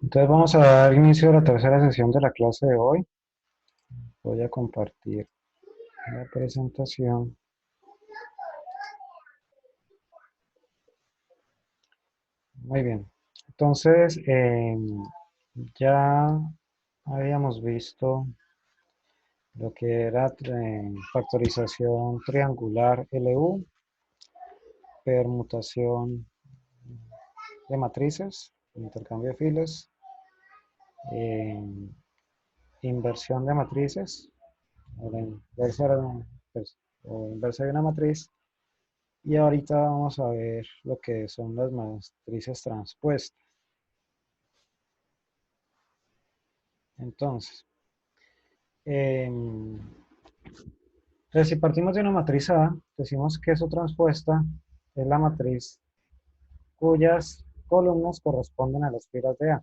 Entonces vamos a dar inicio a la tercera sesión de la clase de hoy. Voy a compartir la presentación. Muy bien. Entonces, ya habíamos visto lo que era factorización triangular LU, permutación de matrices, intercambio de filas, eh, inversión de matrices, o la inversa, pues, o inversa de una matriz. Y ahorita vamos a ver lo que son las matrices transpuestas. Entonces, em, si partimos de una matriz A, decimos que su transpuesta es la matriz cuyas columnas corresponden a las filas de A.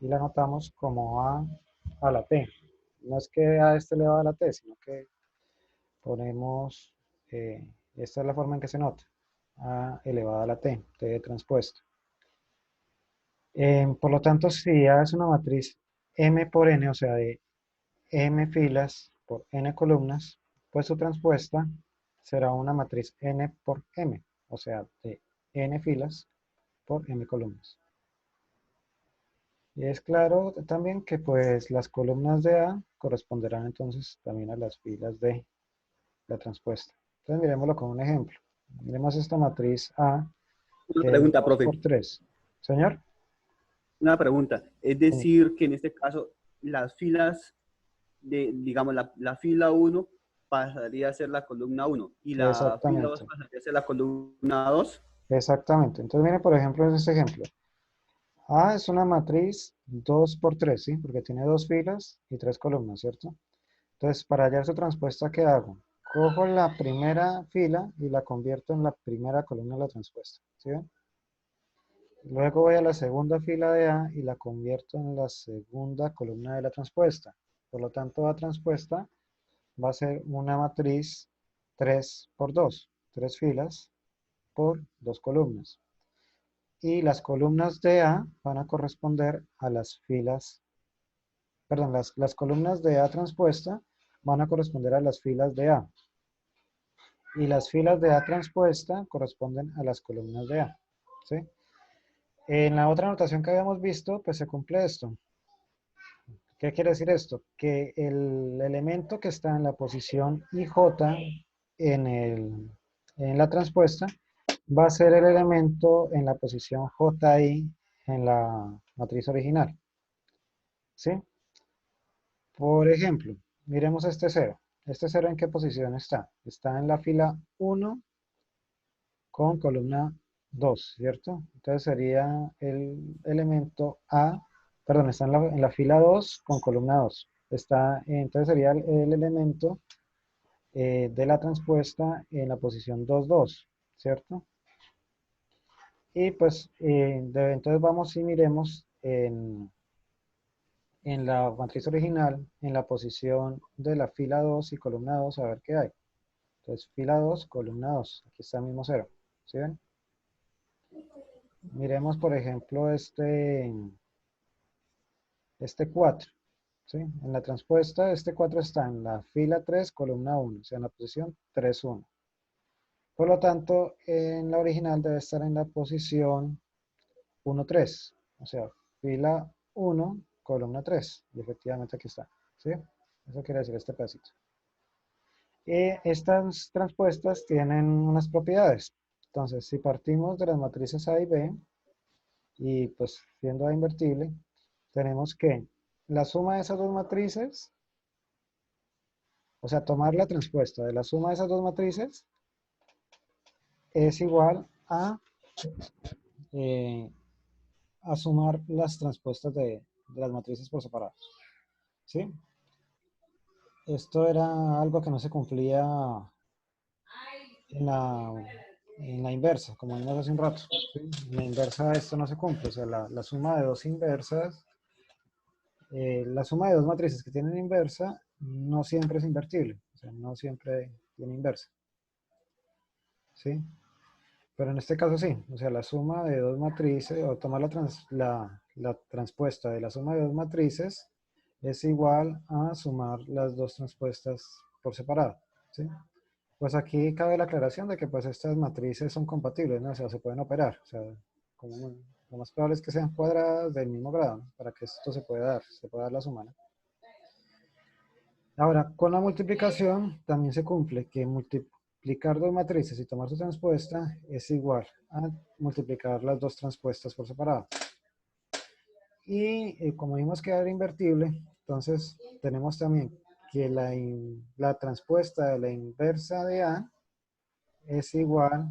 Y la anotamos como A a la T. No es que A esté elevado a la T, sino que ponemos, esta es la forma en que se nota, A elevada a la T, T transpuesto. Por lo tanto, si A es una matriz M por N, o sea, de M filas por N columnas, pues su transpuesta será una matriz N por M, o sea, de N filas por M columnas. Y es claro también que pues las columnas de A corresponderán entonces también a las filas de la transpuesta. Entonces miremoslo con un ejemplo. Miremos esta matriz A, Una que es pregunta, 2 profe. por 3. Señor, Una pregunta. Es sí, decir, que en este caso las filas digamos, la fila uno pasaría a ser la columna uno y la fila 2 exactamente. pasaría a ser la columna 2. Exactamente. Entonces, miren, por ejemplo, en este ejemplo. A es una matriz 2 por 3, ¿sí? Porque tiene dos filas y tres columnas, ¿cierto? Entonces, para hallar su transpuesta, ¿qué hago? Cojo la primera fila y la convierto en la primera columna de la transpuesta, ¿sí ven? Luego voy a la segunda fila de A y la convierto en la segunda columna de la transpuesta. Por lo tanto, A transpuesta va a ser una matriz 3 por 2, tres filas por dos columnas. Y las columnas de A van a corresponder a las filas, perdón, las columnas de A transpuesta van a corresponder a las filas de A. Y las filas de A transpuesta corresponden a las columnas de A. ¿Sí? En la otra notación que habíamos visto, pues se cumple esto. ¿Qué quiere decir esto? Que el elemento que está en la posición IJ en la transpuesta va a ser el elemento en la posición JI en la matriz original. ¿Sí? Por ejemplo, miremos este cero. ¿Este cero en qué posición está? Está en la fila 1 con columna 2, ¿cierto? Entonces sería el elemento A, perdón, está en la fila 2 con columna 2. Entonces sería el elemento de la transpuesta en la posición 2, 2, ¿cierto? Y pues entonces vamos y miremos en la matriz original, en la posición de la fila 2 y columna 2, a ver qué hay. Entonces, fila 2, columna 2. Aquí está el mismo cero. ¿Sí ven? Miremos, por ejemplo, este 4. ¿Sí? En la transpuesta, este 4 está en la fila 3, columna 1. O sea, en la posición 3, 1. Por lo tanto, en la original debe estar en la posición 1, 3. O sea, fila 1, columna 3. Y efectivamente aquí está. ¿Sí? Eso quiere decir este pedacito. Estas transpuestas tienen unas propiedades. Entonces, si partimos de las matrices A y B, y pues siendo A invertible, tenemos que la suma de esas dos matrices, o sea, tomar la transpuesta de la suma de esas dos matrices, es igual eh, a sumar las transpuestas de las matrices por separado. ¿Sí? Esto era algo que no se cumplía en la, en la inversa, como vimos hace un rato. ¿Sí? En la inversa esto no se cumple, o sea, la suma de dos inversas, la suma de dos matrices que tienen inversa no siempre es invertible, o sea, no siempre tiene inversa. ¿Sí? Pero en este caso sí, o sea, la suma de dos matrices, o tomar la transpuesta de la suma de dos matrices es igual a sumar las dos transpuestas por separado, ¿sí? Pues aquí cabe la aclaración de que pues estas matrices son compatibles, ¿no? O sea, se pueden operar, o sea, como lo más probable es que sean cuadradas del mismo grado, ¿no? Para que esto se pueda dar la suma, ¿no? Ahora, con la multiplicación también se cumple que multiplicar dos matrices y tomar su transpuesta es igual a multiplicar las dos transpuestas por separado. Y como vimos que era invertible, entonces tenemos también que la transpuesta de la inversa de A es igual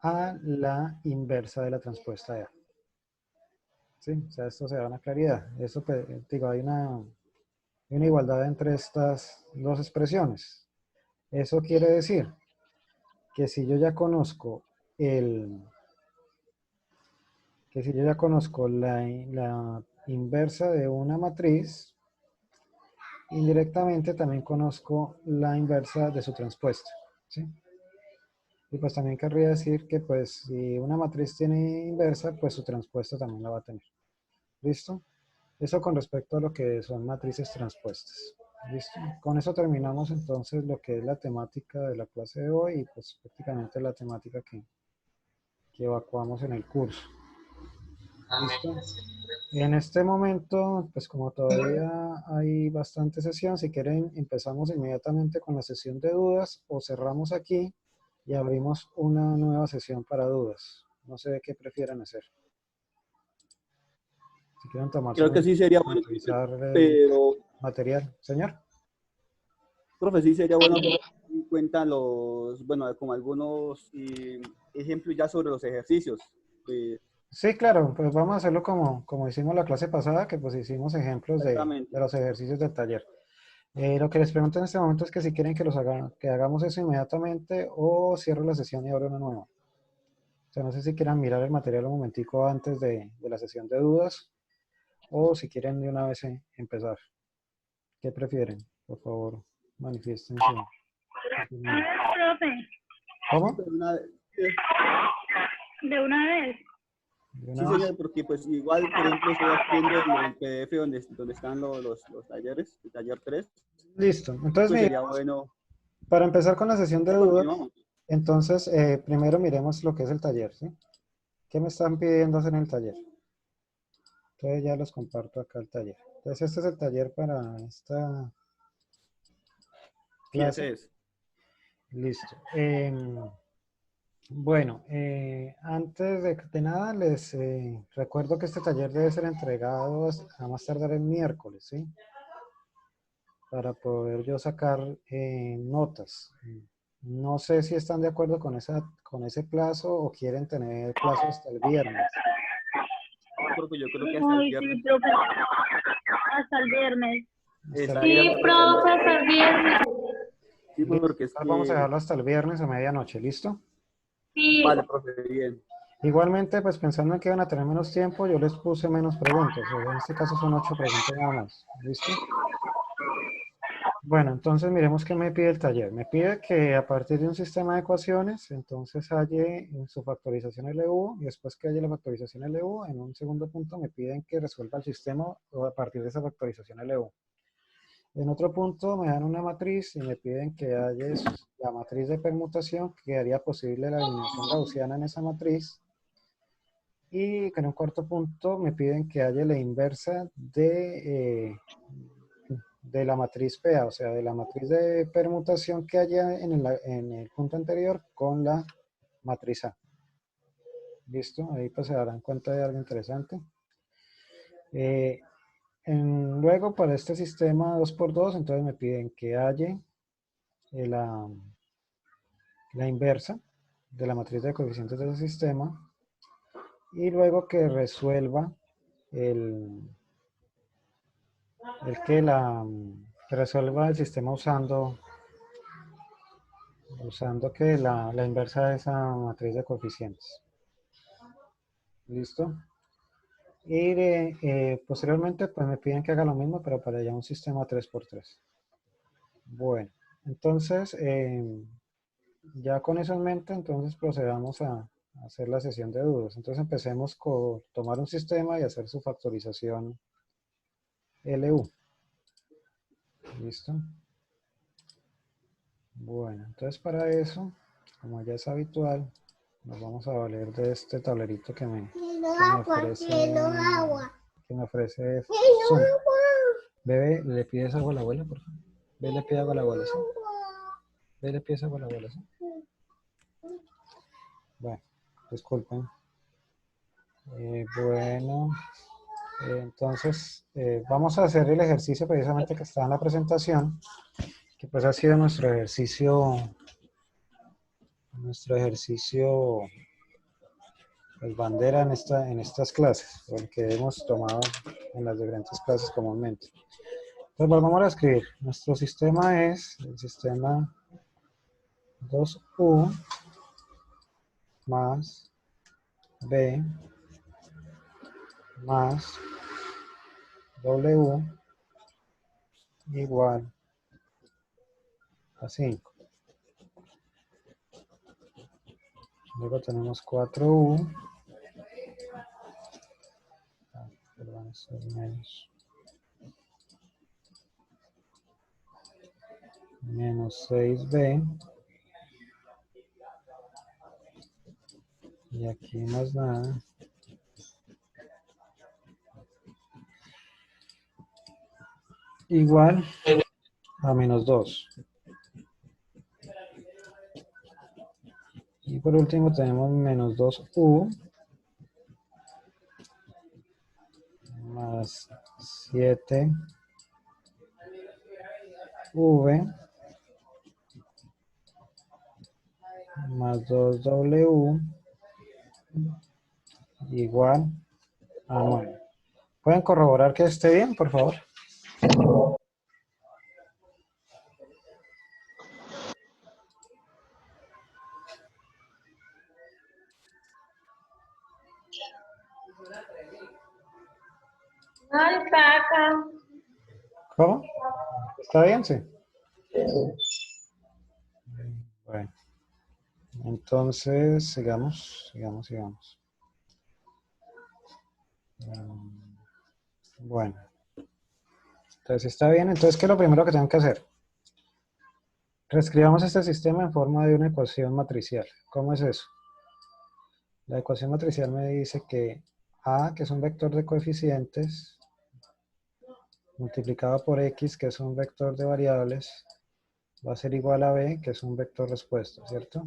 a la inversa de la transpuesta de A. ¿Sí? O sea, esto se da una claridad. Eso, pues, digo, hay una igualdad entre estas dos expresiones. Eso quiere decir que si yo ya conozco la inversa de una matriz, indirectamente también conozco la inversa de su transpuesta, ¿sí? Y pues también querría decir que pues si una matriz tiene inversa, pues su transpuesta también la va a tener. ¿Listo? Eso con respecto a lo que son matrices transpuestas. ¿Listo? Con eso terminamos entonces lo que es la temática de la clase de hoy y pues prácticamente la temática que evacuamos en el curso. ¿Listo? En este momento, pues como todavía hay bastante sesión, si quieren empezamos inmediatamente con la sesión de dudas o cerramos aquí y abrimos una nueva sesión para dudas. No sé qué prefieran hacer. Si quieren tomarse Creo un que sí sería bueno, para revisar el pero, material. Señor. profe, sí sería bueno tener en cuenta bueno, como algunos ejemplos ya sobre los ejercicios. Eh, Sí, claro, pues vamos a hacerlo como hicimos la clase pasada, que pues hicimos ejemplos de exactamente. los ejercicios del taller. Lo que les pregunto en este momento es que si quieren que hagamos eso inmediatamente o cierro la sesión y abro una nueva. O sea, no sé si quieran mirar el material un momentico antes de la sesión de dudas o si quieren de una vez empezar. ¿Qué prefieren? Por favor, manifiesten su opinión. Profe, ¿Cómo? de una vez. De Sí, una vez. señor, porque pues igual, por ejemplo, estoy haciendo el PDF donde están los talleres, el taller 3, Listo. Entonces, pues mire, sería bueno. para empezar con la sesión de Sí, dudas, continuamos. entonces primero miremos lo que es el taller, ¿sí? ¿Qué me están pidiendo hacer en el taller? Entonces ya los comparto acá el taller. Entonces este es el taller para esta Sí, clase. ese es. Listo. Bueno, antes de nada les recuerdo que este taller debe ser entregado a más tardar el miércoles, ¿sí? Para poder yo sacar notas. No sé si están de acuerdo con ese plazo o quieren tener plazo hasta el viernes. Yo creo que hasta el Uy, sí, viernes profe, hasta el viernes. Hasta el estaría Sí, viernes. perfecto. profe, hasta el viernes. Sí, Listo. porque es Entonces vamos a que, dejarlo hasta el viernes a medianoche, ¿listo? Sí, vale, profe, bien. Igualmente, pues pensando en que van a tener menos tiempo, yo les puse menos preguntas. O sea, en este caso son 8 preguntas nada más. ¿Listo? Bueno, entonces miremos qué me pide el taller. Me pide que a partir de un sistema de ecuaciones, entonces halle en su factorización LU y después que halle la factorización LU, en un segundo punto me piden que resuelva el sistema a partir de esa factorización LU. En otro punto me dan una matriz y me piden que halle la matriz de permutación que haría posible la eliminación gaussiana en esa matriz. Y en un cuarto punto me piden que haya la inversa de la matriz PA, o sea, de la matriz de permutación que haya en el punto anterior con la matriz A. ¿Listo? Ahí pues se darán cuenta de algo interesante. Eh, luego para este sistema 2x2, entonces me piden que haya la inversa de la matriz de coeficientes del sistema y luego que resuelva el, que resuelva el sistema usando que la inversa de esa matriz de coeficientes. ¿Listo? Y posteriormente pues me piden que haga lo mismo, pero para ya un sistema 3x3. Bueno, entonces ya con eso en mente, entonces procedamos a hacer la sesión de dudas. Entonces empecemos con tomar un sistema y hacer su factorización LU. ¿Listo? Bueno, entonces para eso, como ya es habitual, nos vamos a valer de este tablerito que me ofrece Zoom. Bebé, ¿le pides agua a la abuela, por favor? Ve, le pide agua a la abuela, ¿sí? Ve, le pides agua a la abuela, ¿sí? Bueno, disculpen. Bueno, entonces vamos a hacer el ejercicio precisamente que está en la presentación, que pues ha sido nuestro ejercicio pues, bandera en estas clases, o el que hemos tomado en las diferentes clases comúnmente. Entonces volvamos a escribir. Nuestro sistema es el sistema 2U más B más W igual a 5. Luego tenemos 4U. Perdón, esto es menos 6B. Y aquí más nada. Igual a menos 2. Y por último tenemos menos 2U más 7V más 2W igual a 9. ¿Pueden corroborar que esté bien, por favor? No está acá. ¿Cómo? ¿Está bien? Sí. Bueno, entonces sigamos. Bueno, entonces está bien. Entonces, ¿qué es lo primero que tengo que hacer? Reescribamos este sistema en forma de una ecuación matricial. ¿Cómo es eso? La ecuación matricial me dice que A, que es un vector de coeficientes, multiplicado por X, que es un vector de variables, va a ser igual a B, que es un vector respuesta, ¿cierto?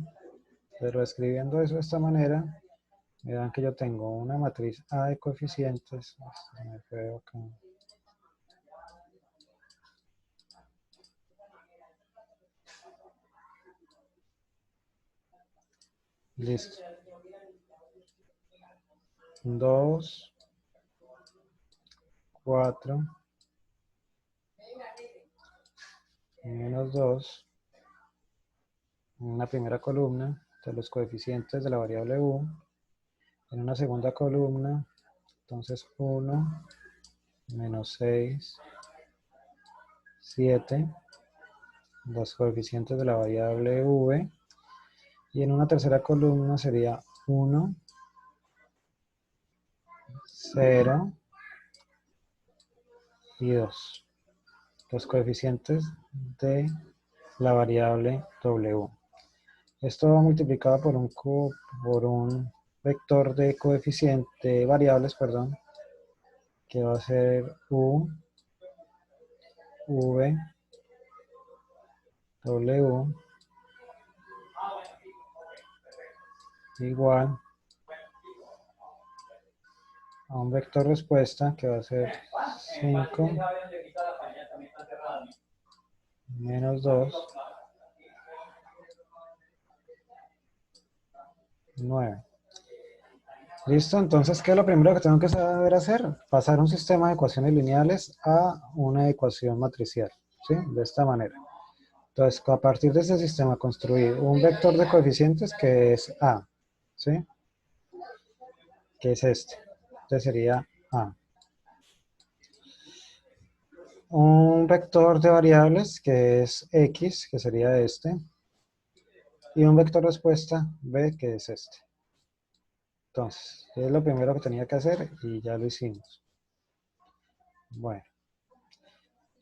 Pero escribiendo eso de esta manera, me dan que yo tengo una matriz A de coeficientes. Me fue acá. Listo. 2, 4, menos 2, en una primera columna de los coeficientes de la variable U, en una segunda columna, entonces 1, menos 6, 7, los coeficientes de la variable V, y en una tercera columna sería 1, 0 y 2, los coeficientes de la variable W. Esto va multiplicado por un vector de coeficiente de variables, perdón, que va a ser U, V, W igual a un vector respuesta que va a ser 5 menos 2, 9. ¿Listo? Entonces, ¿qué es lo primero que tengo que saber hacer? Pasar un sistema de ecuaciones lineales a una ecuación matricial, ¿sí? De esta manera. Entonces, a partir de ese sistema, construir un vector de coeficientes que es A, ¿sí? Que es este. Entonces sería A. Un vector de variables que es X, que sería este. Y un vector respuesta B, que es este. Entonces, es lo primero que tenía que hacer y ya lo hicimos. Bueno,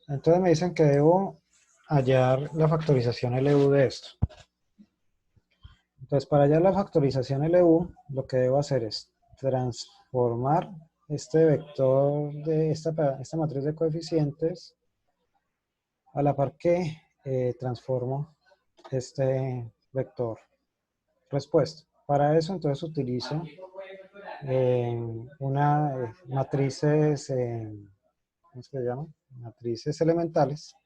entonces me dicen que debo hallar la factorización LU de esto. Entonces, para hallar la factorización LU, lo que debo hacer es transformar este vector de esta matriz de coeficientes a la par que transformo este vector respuesta. Para eso, entonces, utilizo una matrices, ¿cómo se llama? Matrices elementales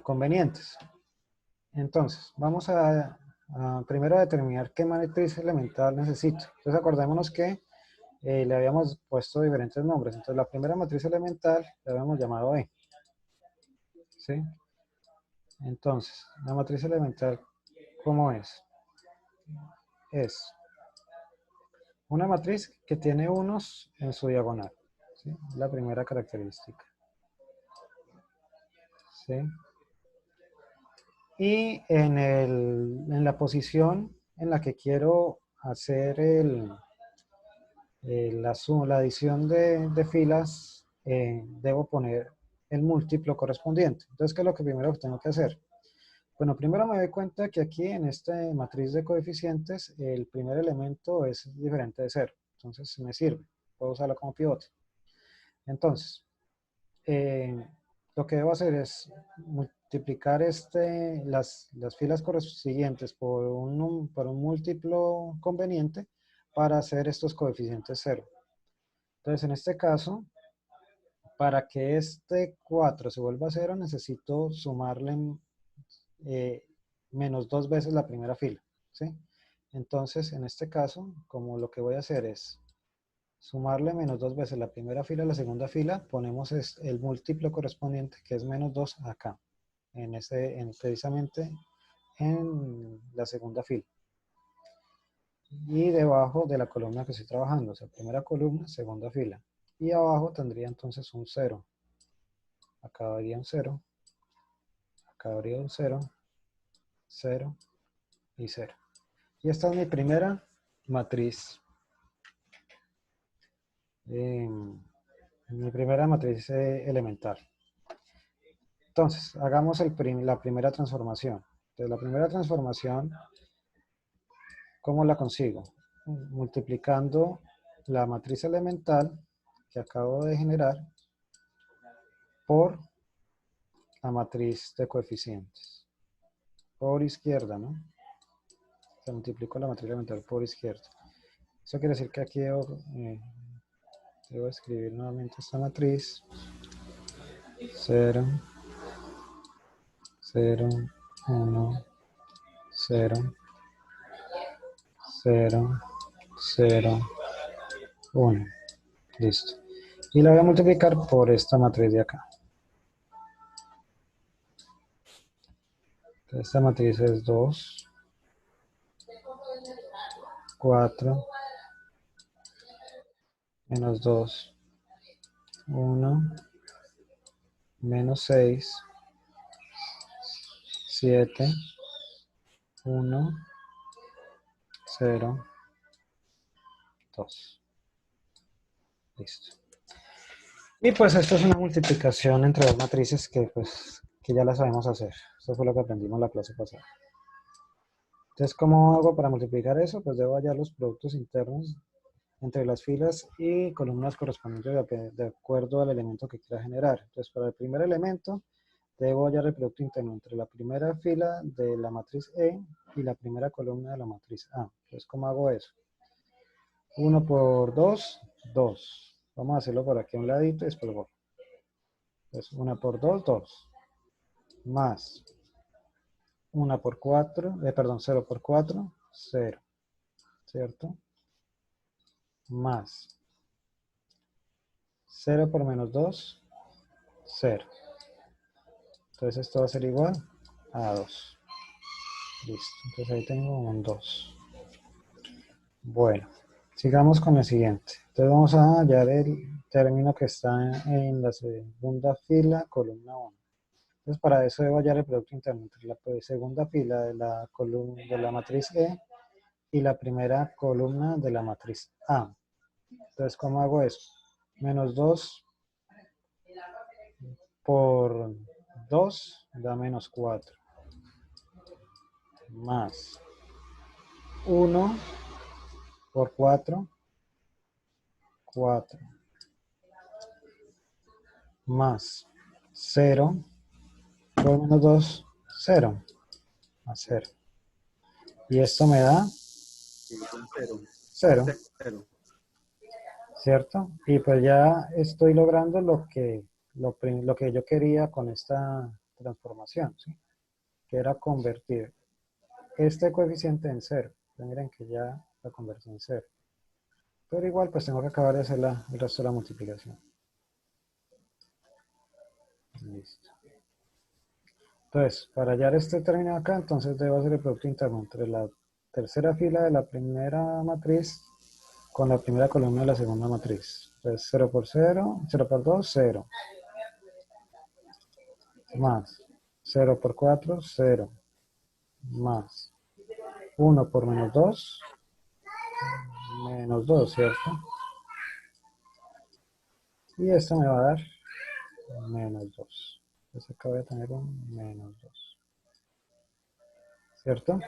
convenientes. Entonces, vamos a primero determinar qué matriz elemental necesito. Entonces, acordémonos que le habíamos puesto diferentes nombres. Entonces, la primera matriz elemental la habíamos llamado E. ¿Sí? Entonces, la matriz elemental, ¿cómo es? Es una matriz que tiene unos en su diagonal. ¿Sí? La primera característica. ¿Sí? Y en la posición en la que quiero hacer la adición de filas, debo poner el múltiplo correspondiente. Entonces, ¿qué es lo que primero que tengo que hacer? Bueno, primero me doy cuenta que aquí en esta matriz de coeficientes, el primer elemento es diferente de 0. Entonces, me sirve. Puedo usarlo como pivote. Entonces, lo que debo hacer es multiplicar las filas correspondientes por un múltiplo conveniente para hacer estos coeficientes 0. Entonces, en este caso, para que este 4 se vuelva a 0, necesito sumarle menos 2 veces la primera fila. ¿Sí? Entonces, en este caso, como lo que voy a hacer es sumarle menos 2 veces la primera fila a la segunda fila, ponemos el múltiplo correspondiente, que es menos 2 acá, precisamente en la segunda fila. Y debajo de la columna que estoy trabajando, o sea, primera columna, segunda fila. Y abajo tendría entonces un 0. Acá habría un 0. Acá habría un 0. 0 y 0. Y esta es mi primera matriz. Mi primera matriz elemental. Entonces, hagamos la primera transformación. Entonces, la primera transformación, ¿cómo la consigo? Multiplicando la matriz elemental que acabo de generar por la matriz de coeficientes. Por izquierda, ¿no? Se multiplicó la matriz elemental por izquierda. Eso quiere decir que aquí debo escribir nuevamente esta matriz. 0, 0, 1, 0, 0, 0, 1. Listo. Y la voy a multiplicar por esta matriz de acá. Entonces, esta matriz es 2, 4, menos 2, 1, menos 6, 7, 1, 0, 2. Listo. Y pues esto es una multiplicación entre dos matrices que ya la sabemos hacer. Esto fue lo que aprendimos la clase pasada. Entonces, ¿cómo hago para multiplicar eso? Pues debo hallar los productos internos entre las filas y columnas correspondientes de acuerdo al elemento que quiera generar. Entonces, para el primer elemento, debo hallar el producto interno entre la primera fila de la matriz E y la primera columna de la matriz A. Entonces, ¿cómo hago eso? 1 por 2, 2. Vamos a hacerlo por aquí a un ladito y después voy. Entonces, 1 por 2, 2. Más 1 por 4, perdón, 0 por 4, 0. ¿Cierto? Más 0 por menos 2, 0. Entonces esto va a ser igual a 2. Listo. Entonces ahí tengo un 2. Bueno, sigamos con el siguiente. Entonces vamos a hallar el término que está en la segunda fila, columna 1. Entonces para eso debo hallar el producto interno entre la segunda fila de la columna de la matriz E y la primera columna de la matriz A. Entonces, ¿cómo hago eso? Menos 2 por 2 da menos 4. Más 1 por 4, 4. Más 0 por menos 2, 0. Más 0. Y esto me da Sí, son 0. 0, 0. ¿cierto? Y pues ya estoy logrando lo que yo quería con esta transformación, ¿sí? Que era convertir este coeficiente en 0. Entonces, miren que ya la convertí en 0. Pero igual pues tengo que acabar de hacer el resto de la multiplicación. Listo. Entonces, para hallar este término acá, entonces debo hacer el producto interno entre la tercera fila de la primera matriz con la primera columna de la segunda matriz. Entonces 0 por 0, 0 por 2, 0. Más 0 por 4, 0. Más 1 por menos 2, menos 2, ¿cierto? Y esto me va a dar menos 2. Entonces acá voy a tener un menos 2. ¿Cierto?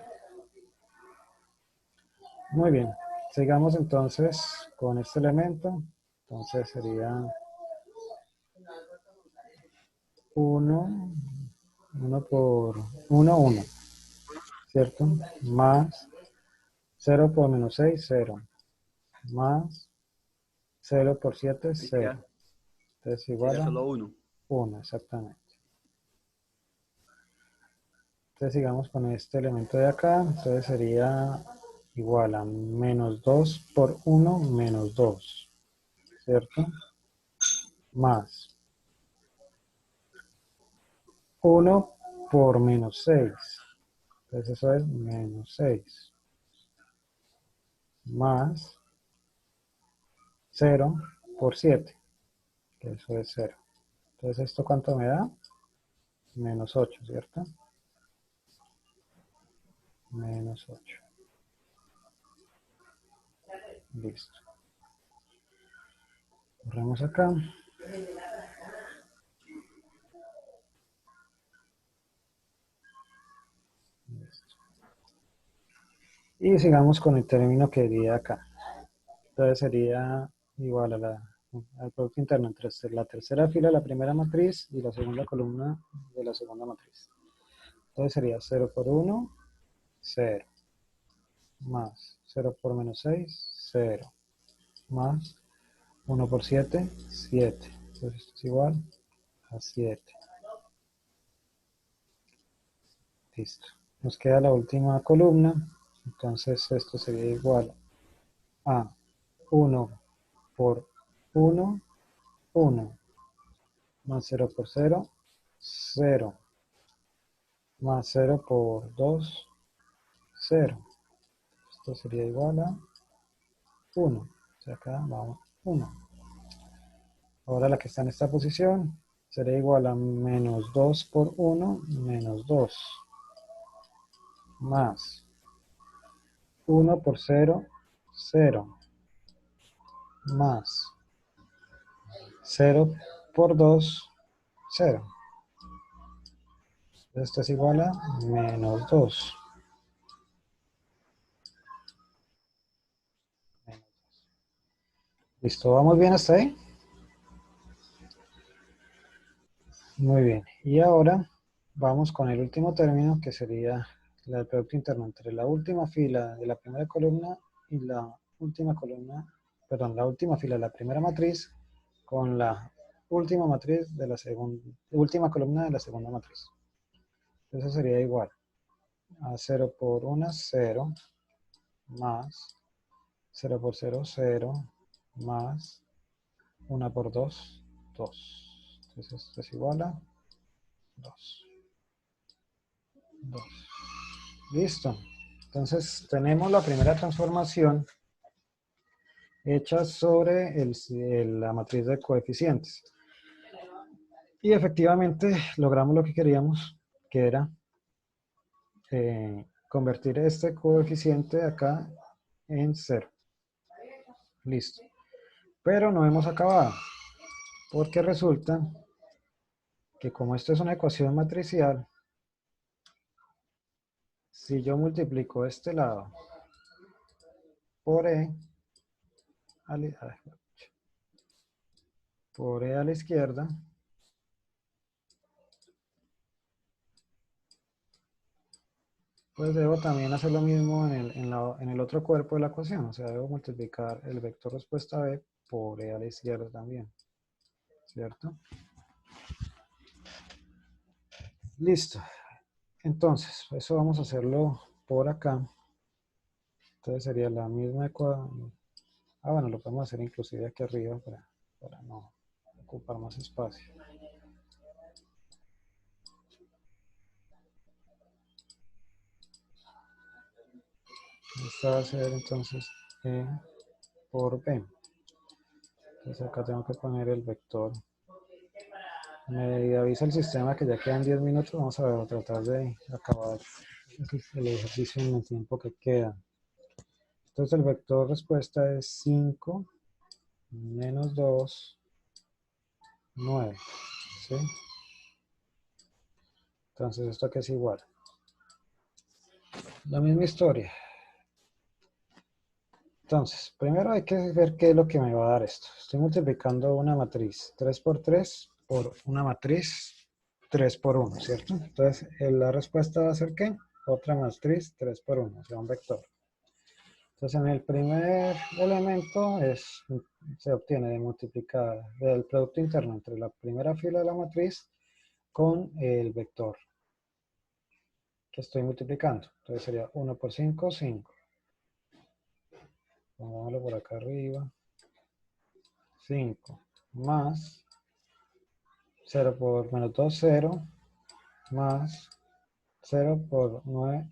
Muy bien. Sigamos entonces con este elemento. Entonces sería 1, 1 por 1, 1. ¿Cierto? Más 0 por menos 6, 0. Más 0 por 7, 0. Entonces igual Sería a solo 1. 1, exactamente. Entonces sigamos con este elemento de acá. Entonces sería igual a menos 2 por 1 menos 2. ¿Cierto? Más 1 por menos 6. Entonces eso es menos 6. Más 0 por 7. Que eso es 0. Entonces esto ¿cuánto me da? Menos 8, ¿cierto? Menos 8. Listo. Borramos acá. Listo. Y sigamos con el término que diría acá. Entonces sería igual al producto interno entre la tercera fila de la primera matriz y la segunda columna de la segunda matriz. Entonces sería 0 por 1, 0. Más 0 por menos 6, 0. Más 1 por 7, 7. Entonces esto es igual a 7. Listo. Nos queda la última columna. Entonces esto sería igual a 1 por 1, 1. Más 0 por 0, 0. Más 0 por 2, 0. Esto sería igual a 1. O sea, acá vamos 1. Ahora la que está en esta posición sería igual a menos 2 por 1, menos 2. Más 1 por 0, 0. Más 0 por 2, 0. Esto es igual a menos 2. ¿Listo? ¿Vamos bien hasta ahí? Muy bien. Y ahora vamos con el último término, que sería el producto interno entre la última fila de la primera columna y la última columna, perdón, la última fila de la primera matriz con la última matriz de la segunda, última columna de la segunda matriz. Eso sería igual a 0 por 1, 0, más 0 por 0, 0, más 1 por 2, 2. Entonces esto es igual a 2. 2. Listo. Entonces tenemos la primera transformación hecha sobre la matriz de coeficientes. Y efectivamente logramos lo que queríamos, que era convertir este coeficiente acá en 0. Listo. Pero no hemos acabado, porque resulta que como esto es una ecuación matricial, si yo multiplico este lado por por E a la izquierda, pues debo también hacer lo mismo en el otro cuerpo de la ecuación, o sea, debo multiplicar el vector respuesta B por E a la izquierda también, ¿cierto? Listo. Entonces, eso vamos a hacerlo por acá. Entonces sería la misma ecuación. Ah, bueno, lo podemos hacer inclusive aquí arriba para no ocupar más espacio. Esta va a ser entonces E por B. Entonces acá tengo que poner el vector. Me avisa el sistema que ya quedan 10 minutos. Vamos a tratar de acabar el ejercicio en el tiempo que queda. Entonces el vector respuesta es 5 menos 2, 9. ¿Sí? Entonces esto aquí es igual. La misma historia. Entonces, primero hay que ver qué es lo que me va a dar esto. Estoy multiplicando una matriz 3 por 3 por una matriz 3 por 1, ¿cierto? Entonces, la respuesta va a ser ¿qué? Otra matriz 3 por 1, o sea, un vector. Entonces, en el primer elemento se obtiene de multiplicar el producto interno entre la primera fila de la matriz con el vector que estoy multiplicando. Entonces, sería 1 por 5, 5. Pongámoslo por acá arriba. 5 más 0 por menos 2, 0 más 0 por 9,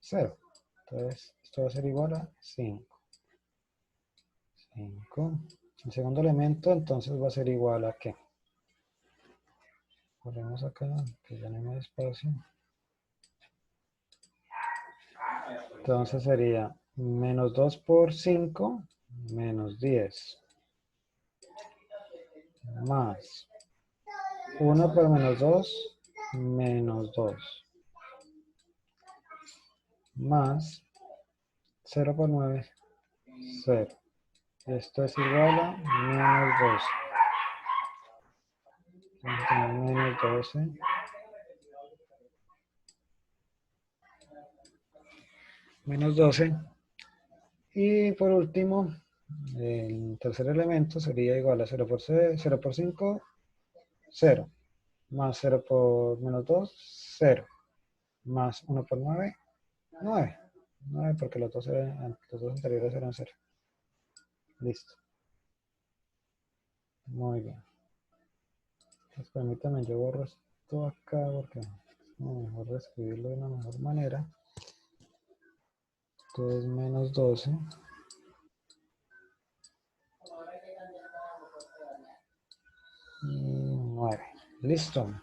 0. Entonces, esto va a ser igual a 5. 5. El segundo elemento, entonces, va a ser igual a ¿qué? Ponemos acá, que ya no hay más espacio. Entonces sería menos 2 por 5, menos 10. Más 1 por menos 2, menos 2. Más 0 por 9, 0. Esto es igual a menos 12. Vamos a tener menos 12. Menos 12. Y por último, el tercer elemento sería igual a 0 por 6, 0 por 5, 0. Más 0 por menos 2, 0. Más 1 por 9, 9. 9 porque los dos anteriores eran 0. Listo. Muy bien. Pues permítanme, yo borro esto acá porque es mejor escribirlo de una mejor manera. Entonces menos 12. Y 9. Listo.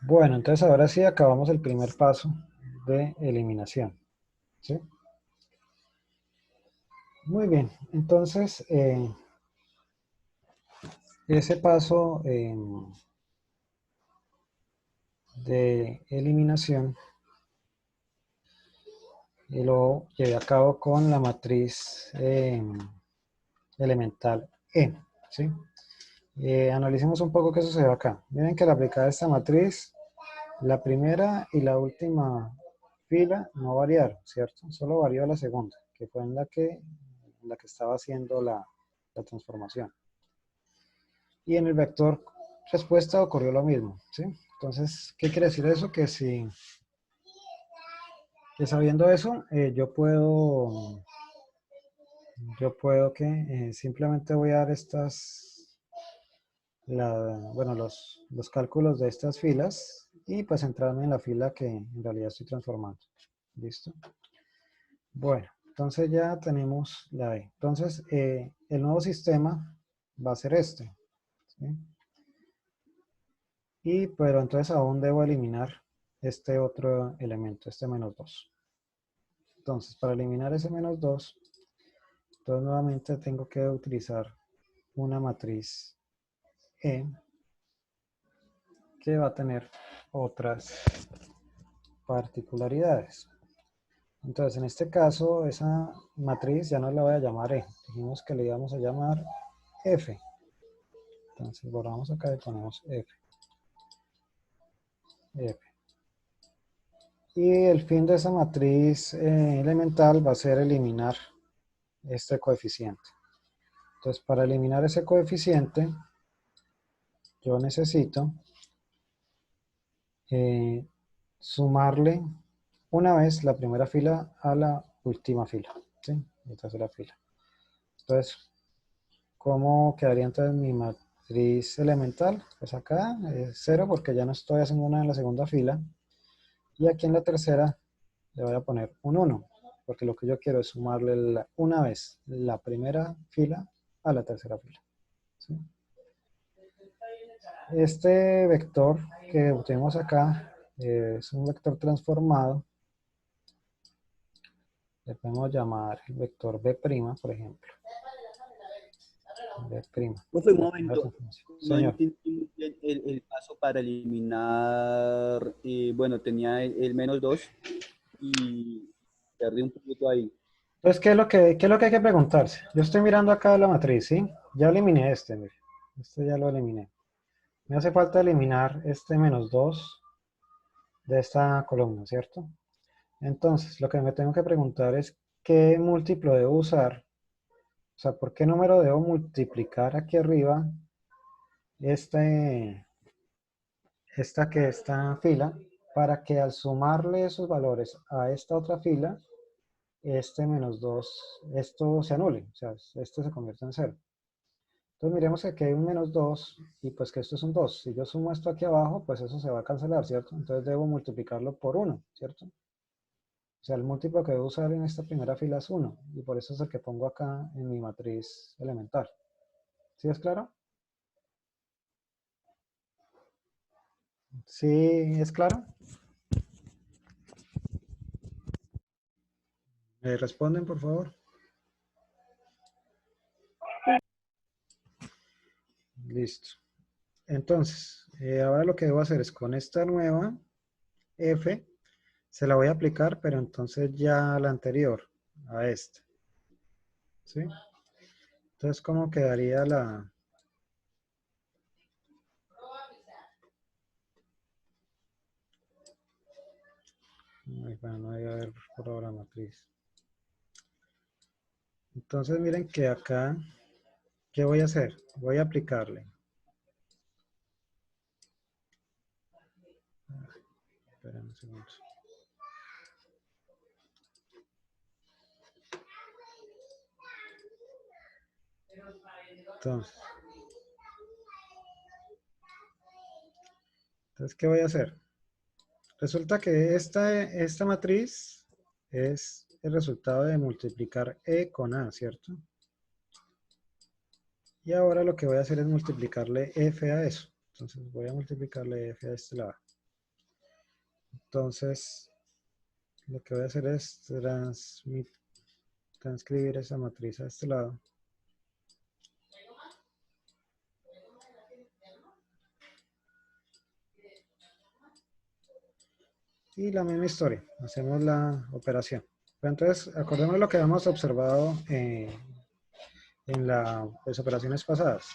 Bueno, entonces ahora sí acabamos el primer paso de eliminación. ¿Sí? Muy bien. Entonces, ese paso de eliminación lo llevé a cabo con la matriz elemental E. ¿Sí? Analicemos un poco qué sucedió acá. Miren que al aplicar esta matriz, la primera y la última fila no variaron, ¿cierto? Solo varió la segunda, que fue en la que estaba haciendo la transformación. Y en el vector respuesta ocurrió lo mismo, ¿sí? Entonces, ¿qué quiere decir eso? Que sabiendo eso, yo puedo que simplemente voy a dar bueno, los cálculos de estas filas y pues centrarme en la fila que en realidad estoy transformando. ¿Listo? Bueno, entonces ya tenemos la E. Entonces, el nuevo sistema va a ser este. ¿Sí? Pero entonces aún debo eliminar este otro elemento, este menos 2. Entonces, para eliminar ese menos 2, entonces nuevamente tengo que utilizar una matriz E que va a tener otras particularidades. Entonces, en este caso, esa matriz ya no la voy a llamar E. Dijimos que le íbamos a llamar F. Entonces, borramos acá y ponemos F. F. Y el fin de esa matriz elemental va a ser eliminar este coeficiente. Entonces, para eliminar ese coeficiente, yo necesito sumarle una vez la primera fila a la última fila, ¿sí? La tercera fila. Entonces, ¿cómo quedaría entonces mi matriz elemental? Pues acá es 0 porque ya no estoy haciendo nada en la segunda fila. Y aquí en la tercera le voy a poner un 1, porque lo que yo quiero es sumarle una vez la primera fila a la tercera fila, ¿sí? Este vector que obtenemos acá es un vector transformado. Le podemos llamar el vector B', por ejemplo. B'. Profe, un momento. No Señor. entendí muy bien el paso para eliminar, bueno, tenía el menos 2 y perdí un poquito ahí. Entonces, ¿qué es lo que hay que preguntarse? Yo estoy mirando acá la matriz, ¿sí? Ya eliminé este, mire. Este ya lo eliminé. Me hace falta eliminar este menos 2 de esta columna, ¿cierto? Entonces, lo que me tengo que preguntar es qué múltiplo debo usar. O sea, ¿por qué número debo multiplicar aquí arriba esta fila para que al sumarle esos valores a esta otra fila, este menos 2, esto se anule, o sea, esto se convierte en 0. Entonces miremos que aquí hay un menos 2 y pues que esto es un 2. Si yo sumo esto aquí abajo, pues eso se va a cancelar, ¿cierto? Entonces debo multiplicarlo por 1, ¿cierto? O sea, el múltiplo que debo usar en esta primera fila es 1 y por eso es el que pongo acá en mi matriz elemental. ¿Sí es claro? ¿Sí es claro? ¿Me responden, por favor? Listo. Entonces, ahora lo que debo hacer es con esta nueva F, se la voy a aplicar, pero entonces ya a la anterior, a esta. ¿Sí? Entonces, ¿cómo quedaría la... Ay, bueno, no debe haber por ahora matriz. Entonces, miren que acá, ¿qué voy a hacer? Voy a aplicarle. Esperen un segundo. Entonces, ¿qué voy a hacer? Resulta que esta matriz es el resultado de multiplicar E con A, ¿cierto? Y ahora lo que voy a hacer es multiplicarle F a eso. Entonces voy a multiplicarle F a este lado. Entonces, lo que voy a hacer es transcribir esa matriz a este lado. Y la misma historia, hacemos la operación. Pero entonces, acordémonos lo que habíamos observado en las operaciones pasadas.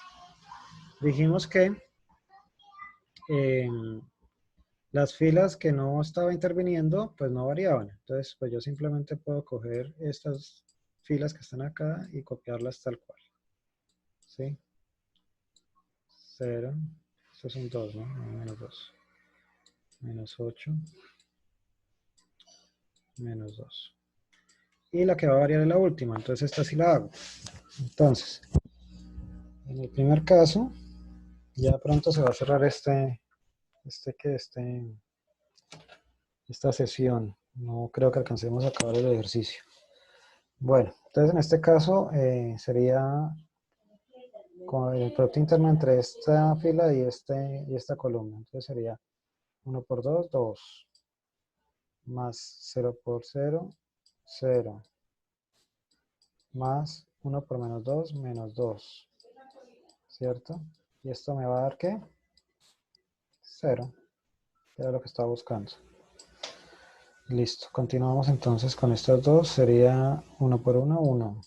Dijimos que las filas que no estaba interviniendo, pues no variaban. Entonces, pues yo simplemente puedo coger estas filas que están acá y copiarlas tal cual. ¿Sí? 0. Esto es un 2, ¿no? Menos 2. Menos 8. Menos 2. Y la que va a variar es la última. Entonces, esta sí la hago. Entonces, en el primer caso, ya pronto se va a cerrar esta sesión. No creo que alcancemos a acabar el ejercicio. Bueno, entonces en este caso sería con el producto interno entre esta fila y esta columna. Entonces sería 1 por 2, 2. más 0 por 0, 0, más 1 por menos 2, menos 2, ¿cierto? Y esto me va a dar, ¿qué? 0, que era lo que estaba buscando. Listo, continuamos entonces con estos dos, sería 1 por 1, 1,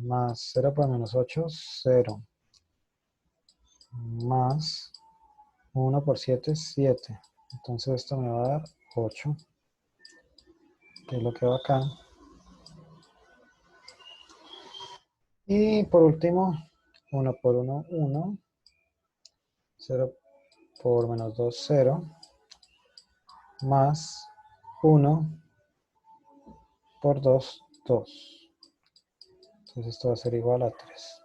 más 0 por menos 8, 0, más 1 por 7, 7. Entonces esto me va a dar 8, que es lo que va acá. Y por último, 1 por 1, 1, 0 por menos 2, 0, más 1 por 2, 2. Entonces esto va a ser igual a 3.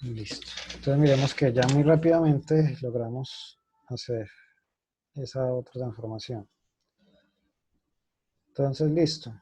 Listo. Entonces miremos que ya muy rápidamente logramos hacer esa otra transformación. Entonces, listo.